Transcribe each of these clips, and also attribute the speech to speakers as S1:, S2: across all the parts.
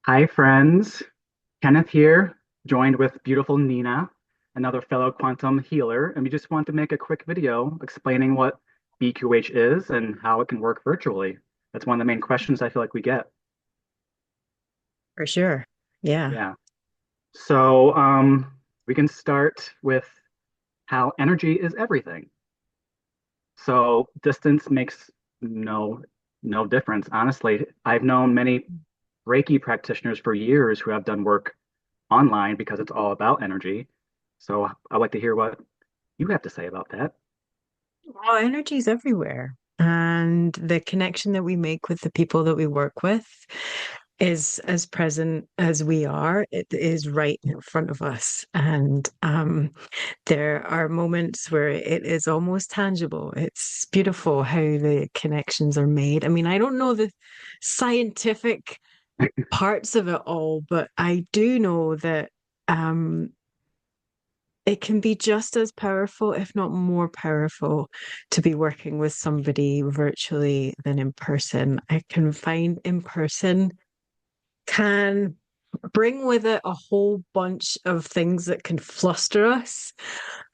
S1: Hi, friends. Kenneth here, joined with beautiful Nina, another fellow quantum healer, and we just want to make a quick video explaining what BQH is and how it can work virtually. That's one of the main questions I feel like we get.
S2: For sure. Yeah.
S1: Yeah. So, we can start with how energy is everything. So, distance makes no no difference. Honestly, I've known many Reiki practitioners for years who have done work online because it's all about energy. So I'd like to hear what you have to say about that.
S2: Well, energy is everywhere. And the connection that we make with the people that we work with is as present as we are. It is right in front of us. And there are moments where it is almost tangible. It's beautiful how the connections are made. I mean, I don't know the scientific parts of it all, but I do know that um, it can be just as powerful, if not more powerful, to be working with somebody virtually than in person. I can find in person can bring with it a whole bunch of things that can fluster us.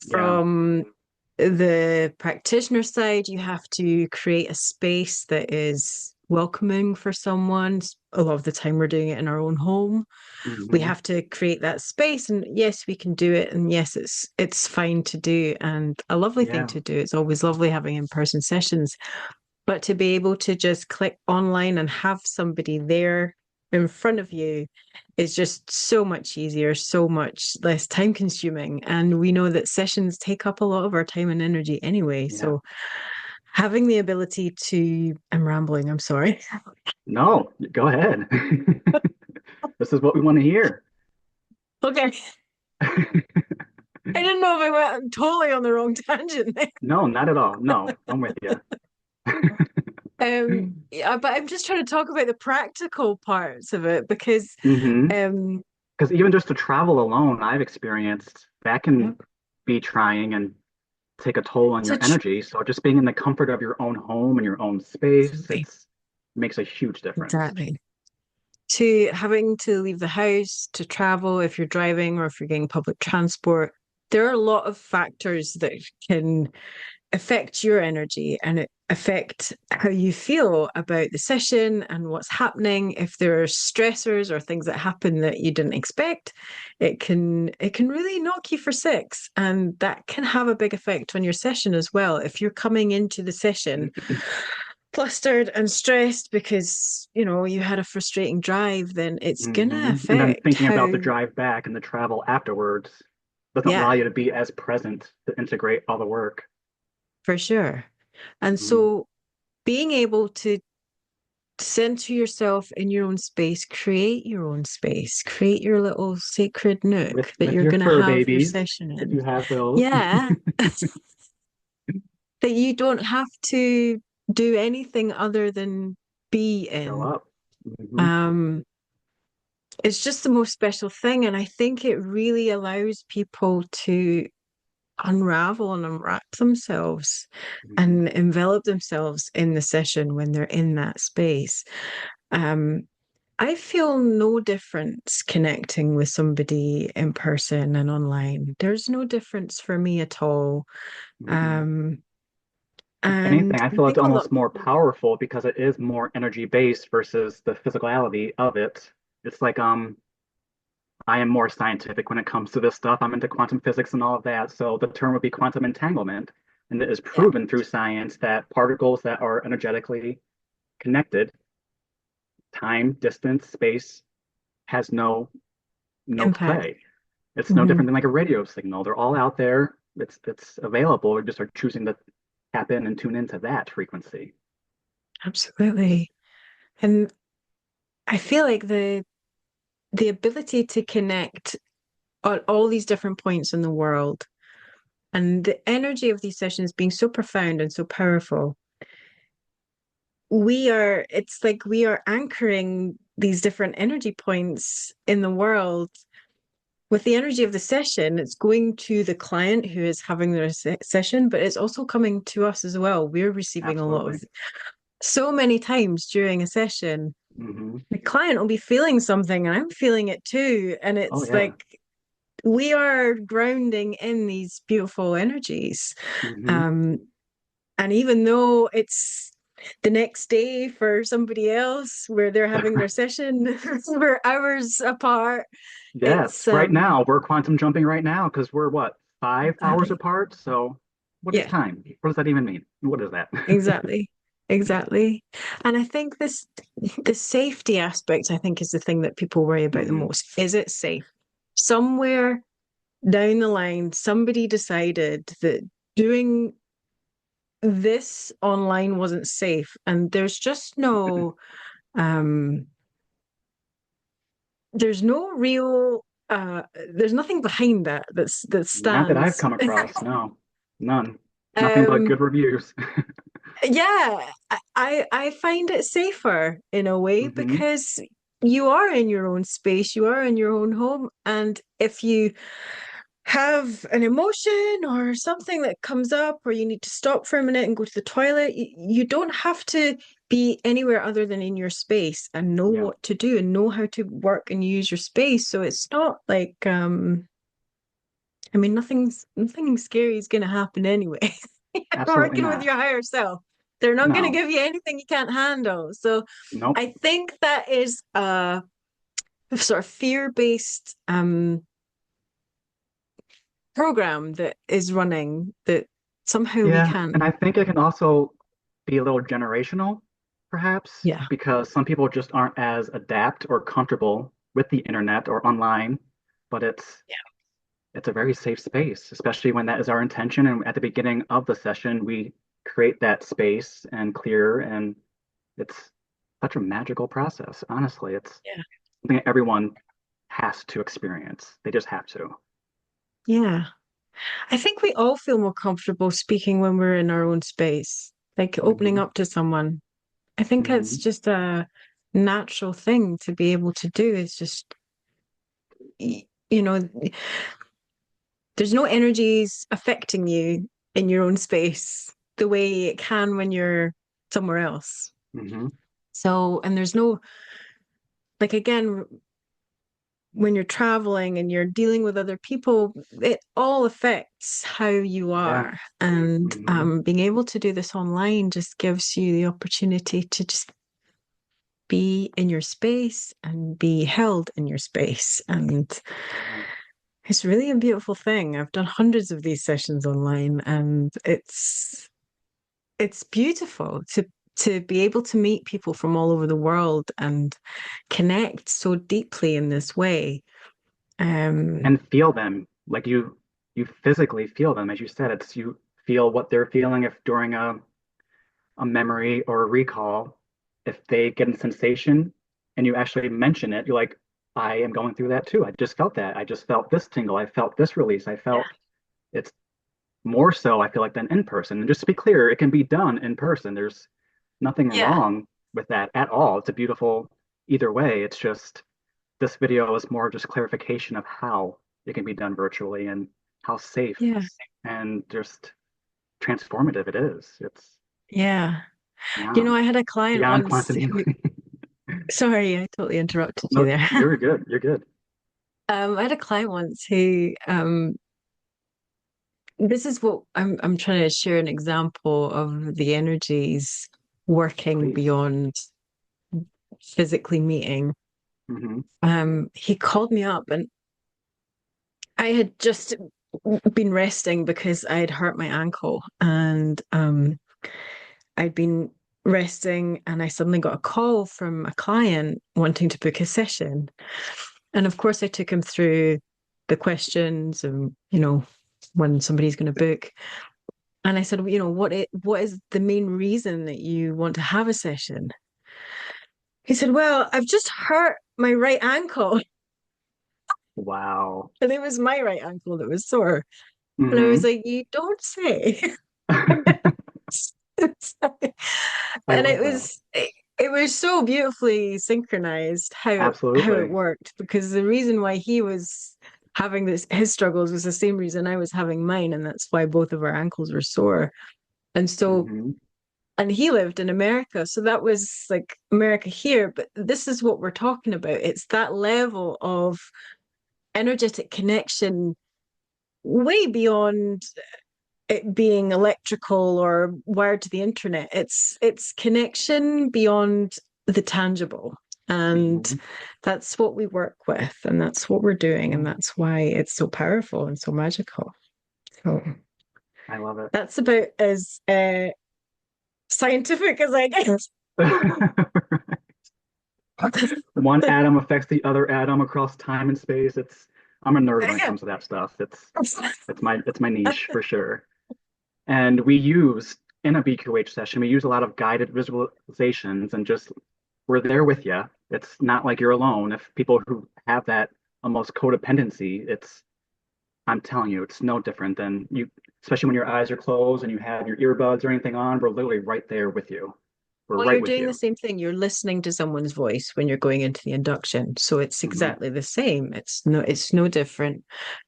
S1: Yeah,
S2: From the practitioner side, you have to create a space that is welcoming for someone. A lot of the time, we're doing it in our own home. We
S1: hmm,
S2: have to create that space, and yes, we can do it, and yes, it's fine to do and a lovely thing
S1: yeah,
S2: to do. It's always lovely having in-person sessions, but to be able to just click online and have somebody there in front of you is just so much easier, so much less time consuming. And we know that sessions take up a lot of our time and energy anyway.
S1: yeah.
S2: So having the ability to, I'm rambling, I'm sorry.
S1: No, go ahead. This is what we want to hear.
S2: Okay. I didn't know if I went totally on the wrong tangent there.
S1: No, not at all. No, I'm with you.
S2: Yeah, but I'm just trying to talk about the practical parts of it because
S1: Hmm.
S2: um
S1: Because even just to travel alone, I've experienced that
S2: yeah.
S1: can be trying and take a toll on
S2: So
S1: your energy. So just being in the comfort of your own home and your own space, it's makes a huge difference.
S2: exactly. To having to leave the house to travel if you're driving or if you're getting public transport, there are a lot of factors that can affect your energy and it affect how you feel about the session and what's happening. If there are stressors or things that happen that you didn't expect, it can really knock you for six. And that can have a big effect on your session as well. If you're coming into the session flustered and stressed because you had a frustrating drive, then it's gonna
S1: Hmm. And then
S2: affect
S1: thinking
S2: how.
S1: about the drive back and the travel afterwards doesn't allow
S2: Yeah,
S1: you to be as present to integrate all the work.
S2: for sure. And
S1: Mhm.
S2: so being able to center yourself in your own space, create your own space, create your little sacred nook that
S1: With
S2: you're
S1: your
S2: going to
S1: fur
S2: have your
S1: babies,
S2: session
S1: if
S2: in.
S1: you have those,
S2: Yeah, that you don't have to do anything other than be
S1: show
S2: in.
S1: up. Hmm.
S2: Um, it's just the most special thing. And I think it really allows people to unravel and unwrap themselves
S1: Hmm.
S2: and envelop themselves in the session when they're in that space. Um, I feel no difference connecting with somebody in person and online. There's no difference for me at all.
S1: Hmm.
S2: Um,
S1: If anything,
S2: and
S1: I
S2: I
S1: feel it's
S2: think a lot
S1: almost
S2: of
S1: more
S2: people,
S1: powerful because it is more energy based versus the physicality of it. It's like I am more scientific when it comes to this stuff. I'm into quantum physics and all of that. So the term would be quantum entanglement. And it is
S2: yeah,
S1: proven through science that particles that are energetically connected, time, distance, space, has no
S2: impact.
S1: play. It's no
S2: Hmm.
S1: different than like a radio signal. They're all out there. It's available. We just are choosing to tap in and tune into that frequency.
S2: Absolutely. And I feel like the ability to connect at all these different points in the world and the energy of these sessions being so profound and so powerful, it's like we are anchoring these different energy points in the world with the energy of the session. It's going to the client who is having their session, but it's also coming to us as well. We're receiving a lot of
S1: Absolutely.
S2: so many times during a session.
S1: Hmm.
S2: The client will be feeling something and I'm feeling it too. And
S1: Oh
S2: it's
S1: yeah.
S2: like we are grounding in these beautiful energies.
S1: Hmm.
S2: Um, and even though it's the next day for somebody else where they're having their session, we're hours apart.
S1: Yes.
S2: It's
S1: Right now, we're quantum jumping right now because we're what, 5 hours
S2: exactly.
S1: apart? So what is
S2: Yeah,
S1: time? What does that even mean? What is that?
S2: exactly. Exactly. And I think the safety aspect, I think, is the thing that people worry about the
S1: Hmm.
S2: most. Is it safe? Somewhere down the line, somebody decided that doing this online wasn't safe, and um there's no real there's nothing behind that
S1: Not that I've
S2: stands.
S1: come across. No, none. Nothing but
S2: Um
S1: good reviews.
S2: yeah, I find it safer in a way
S1: Hmm.
S2: because you are in your own space, you are in your own home, and if you have an emotion or something that comes up, or you need to stop for a minute and go to the toilet, you don't have to be anywhere other than in your space and know
S1: Yeah,
S2: what to do and know how to work and use your space. So it's not like I mean nothing scary is going to happen anyway. You're
S1: absolutely
S2: working with
S1: not.
S2: your higher self. They're not going to
S1: No,
S2: give you anything you can't handle. So
S1: nope.
S2: I think that is a sort of fear-based program that is running that somehow we
S1: Yeah,
S2: can't.
S1: and I think it can also be a little generational, perhaps,
S2: Yeah.
S1: because some people just aren't as adept or comfortable with the internet or online, but it's a very safe space, especially when that is our intention. And at the beginning of the session, we create that space and clear, and it's such a magical process. Honestly, it's
S2: Yeah.
S1: something that everyone has to experience. They just have to.
S2: Yeah. I think we all feel more comfortable speaking when we're in our own space, like opening
S1: Hmm.
S2: up to someone. I think it's
S1: Hmm.
S2: just a natural thing to be able to do. It's just, you know, there's no energies affecting you in your own space the way it can when you're somewhere else.
S1: Hmm.
S2: So, and there's no, like, again, when you're traveling and you're dealing with other people, it all affects how you
S1: Yeah.
S2: are. And
S1: Hmm.
S2: being able to do this online just gives you the opportunity to just be in your space and be held in your space. And
S1: Yeah.
S2: it's really a beautiful thing. I've done hundreds of these sessions online, and it's beautiful to be able to meet people from all over the world and connect so deeply in this way. Um,
S1: And feel them like you physically feel them. As you said, it's you feel what they're feeling if during a memory or a recall, if they get a sensation and you actually mention it, you're like, I am going through that too. I just felt that. I just felt this tingle. I felt this release. I
S2: yeah,
S1: felt it's more so, I feel like, than in person. And just to be clear, it can be done in person. There's nothing
S2: yeah,
S1: wrong with that at all. It's a beautiful either way. It's just this video is more just clarification of how it can be done virtually and how safe
S2: yeah,
S1: and just transformative it is. It's
S2: yeah. You know,
S1: beyond
S2: I had a client
S1: beyond
S2: once
S1: quantum
S2: who,
S1: healing.
S2: sorry, I totally interrupted you
S1: No,
S2: there.
S1: you're good. You're good.
S2: I had a client once who, this is what I'm trying to share an example of the energies working
S1: Please.
S2: beyond physically meeting.
S1: Hmm.
S2: He called me up and I had just been resting because I had hurt my ankle and I'd been resting and I suddenly got a call from a client wanting to book a session. And of course I took him through the questions and, when somebody's going to book. And I said, what is the main reason that you want to have a session? He said, well, I've just hurt my right ankle.
S1: Wow.
S2: And it was my right ankle that was sore. And I was
S1: Hmm.
S2: like, you don't say.
S1: I
S2: And
S1: love that.
S2: it was so beautifully synchronized how it
S1: Absolutely.
S2: worked because the reason why he was having his struggles was the same reason I was having mine, and that's why both of our ankles were sore. And so
S1: Hmm.
S2: and he lived in America. So that was like America here. But this is what we're talking about. It's that level of energetic connection way beyond it being electrical or wired to the internet. It's connection beyond the tangible. And
S1: Mhm.
S2: that's what we work with, and that's what we're doing, and
S1: Yeah,
S2: that's why it's so powerful and so magical. So
S1: I love it.
S2: that's about as scientific as I guess.
S1: One atom affects the other atom across time and space. I'm a nerd when it
S2: Yeah.
S1: comes to that stuff. It's my niche for sure. And we use in a BQH session, we use a lot of guided visualizations and just we're there with you. It's not like you're alone. If people who have that almost codependency, I'm telling you, it's no different than you, especially when your eyes are closed and you have your earbuds or anything on. We're literally right there with you. We're
S2: Well,
S1: right
S2: you're
S1: with
S2: doing the
S1: you.
S2: same thing. You're listening to someone's voice when you're going into the induction. So it's
S1: Hmm.
S2: exactly the same. It's no different.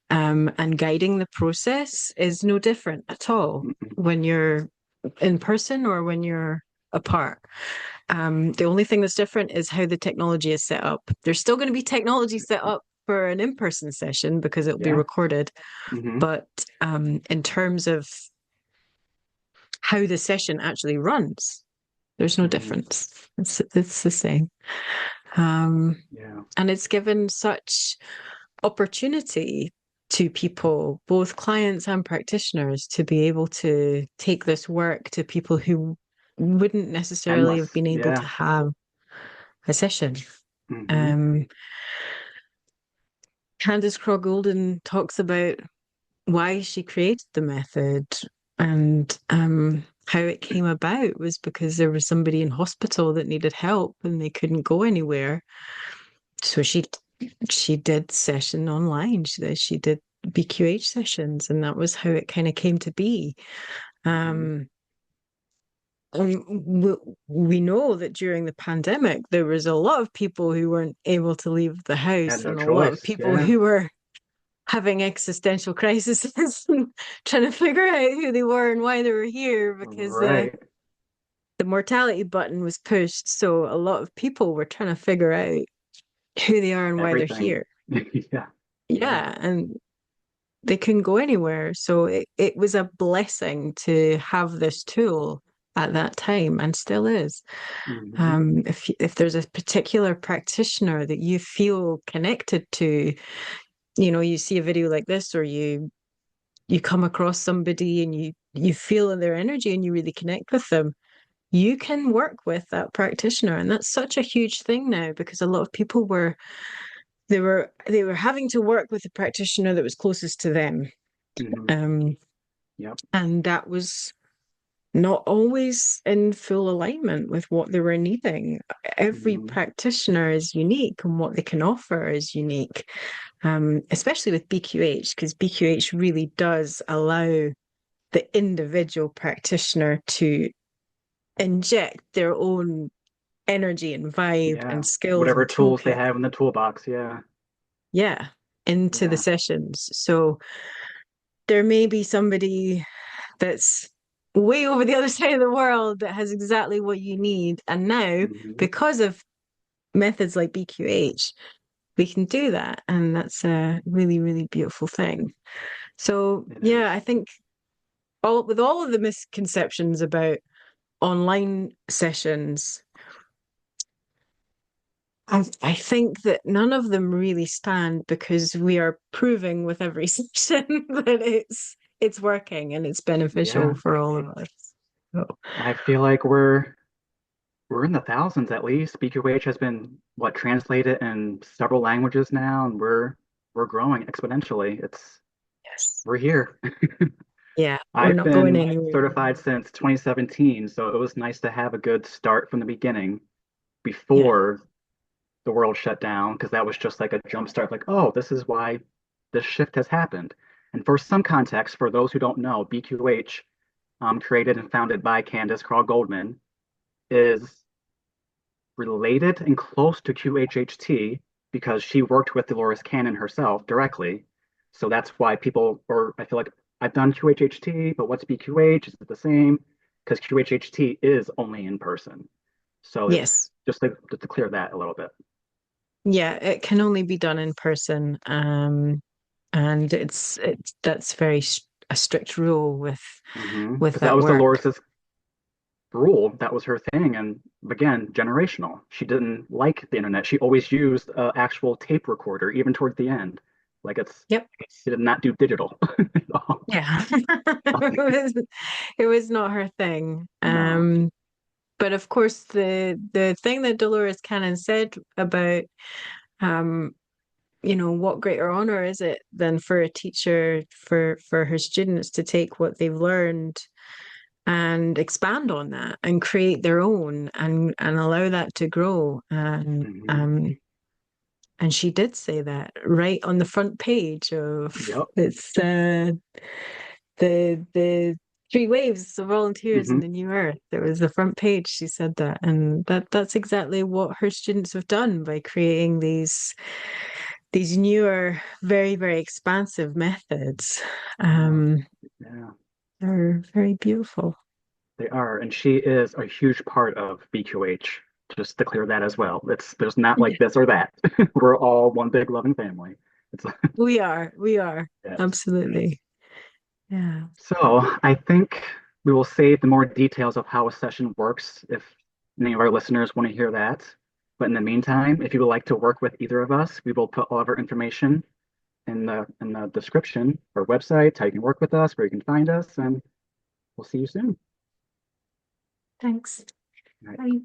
S2: And guiding the process is no different at all
S1: Hmm.
S2: when you're in person or when you're apart. The only thing that's different is how the technology is set up. There's still going to be technology set up for an in-person session because it'll be
S1: Yeah.
S2: recorded.
S1: Hmm.
S2: But in terms of how the session actually runs, there's no
S1: Hmm.
S2: difference. It's the same. Um,
S1: Yeah.
S2: and it's given such opportunity to people, both clients and practitioners, to be able to take this work to people who wouldn't necessarily have
S1: Endless.
S2: been able to
S1: Yeah.
S2: have a session.
S1: Hmm.
S2: Um, Candice Craw Golden talks about why she created the method and how it came about was because there was somebody in hospital that needed help and they couldn't go anywhere. So she did session online. She did BQH sessions, and that was how it kind of came to be.
S1: Hmm.
S2: Um, we know that during the pandemic, there was a lot of people who weren't able to leave the
S1: Had
S2: house,
S1: no
S2: and a lot of
S1: choice.
S2: people
S1: Yeah.
S2: who were having existential crises and trying to figure out who they were and why they were here because
S1: Right.
S2: the mortality button was pushed. So a lot of people were trying to figure out who they are and why they're
S1: Everything.
S2: here.
S1: Yeah. Yeah.
S2: Yeah, and they couldn't go anywhere. So it was a blessing to have this tool at that time and still is.
S1: Hmm.
S2: If there's a particular practitioner that you feel connected to, you see a video like this or you come across somebody and you feel their energy and you really connect with them, you can work with that practitioner. And that's such a huge thing now because a lot of people they were having to work with the practitioner that was closest to them.
S1: Hmm.
S2: Um,
S1: Yep.
S2: and that was not always in full alignment with what they were needing. Every
S1: Hmm.
S2: practitioner is unique and what they can offer is unique, especially with BQH, because BQH really does allow the individual practitioner to inject their own energy and vibe
S1: Yeah.
S2: and skills
S1: Whatever
S2: and
S1: tools they
S2: toolkit,
S1: have in the toolbox. Yeah.
S2: yeah, into the
S1: Yeah.
S2: sessions. So there may be somebody that's way over the other side of the world that has exactly what you need. And now,
S1: Hmm.
S2: because of methods like BQH, we can do that. And that's a really, really beautiful thing. So,
S1: It
S2: yeah, I
S1: is.
S2: think with all of the misconceptions about online sessions, I think that none of them really stand because we are proving with every session that it's working and it's beneficial
S1: Yeah.
S2: for all of us. So,
S1: I feel like we're in the thousands at least. BQH has been translated in several languages now, and we're growing exponentially.
S2: yes.
S1: We're here.
S2: Yeah, we're
S1: I've
S2: not going
S1: been
S2: anywhere.
S1: certified since 2017, so it was nice to have a good start from the beginning
S2: Yeah.
S1: before the world shut down, because that was just like a jump start, like, oh, this is why this shift has happened. And for some context, for those who don't know, BQH, created and founded by Candace Carl Goldman, is related and close to QHHT because she worked with Dolores Cannon herself directly. So that's why people, or I feel like I've done QHHT, but what's BQH? Is it the same? because QHHT is only in person. So it's
S2: Yes.
S1: just to clear that a little bit.
S2: Yeah, it can only be done in person. And it's that's a strict rule with
S1: Because that
S2: that
S1: was
S2: work.
S1: Dolores's rule. That was her thing. And again, generational. She didn't like the internet. She always used an actual tape recorder, even towards the end. Like
S2: Yep.
S1: she did not do digital at all.
S2: Yeah. It was not her thing.
S1: No.
S2: But of course the thing that Dolores Cannon said about um what greater honor is it than for a teacher for her students to take what they've learned and expand on that and create their own and allow that to grow
S1: Hmm.
S2: and she did say that right on the front page of
S1: Yep.
S2: it's the three waves of volunteers in
S1: Hmm.
S2: the new earth. It was the front page. She said that, and that's exactly what her students have done by creating these newer, very, very expansive methods.
S1: Yeah.
S2: um
S1: Yeah.
S2: are very beautiful.
S1: They are. And she is a huge part of BQH. Just to clear that as well. There's not like
S2: Yeah,
S1: this or that. We're all one big loving family. It's
S2: we are
S1: yes.
S2: absolutely. Yeah.
S1: So I think we will save the more details of how a session works if any of our listeners want to hear that. But in the meantime, if you would like to work with either of us, we will put all of our information in the description, our website, how you can work with us, where you can find us, and we'll see you soon.
S2: Thanks.
S1: All right.
S2: Bye.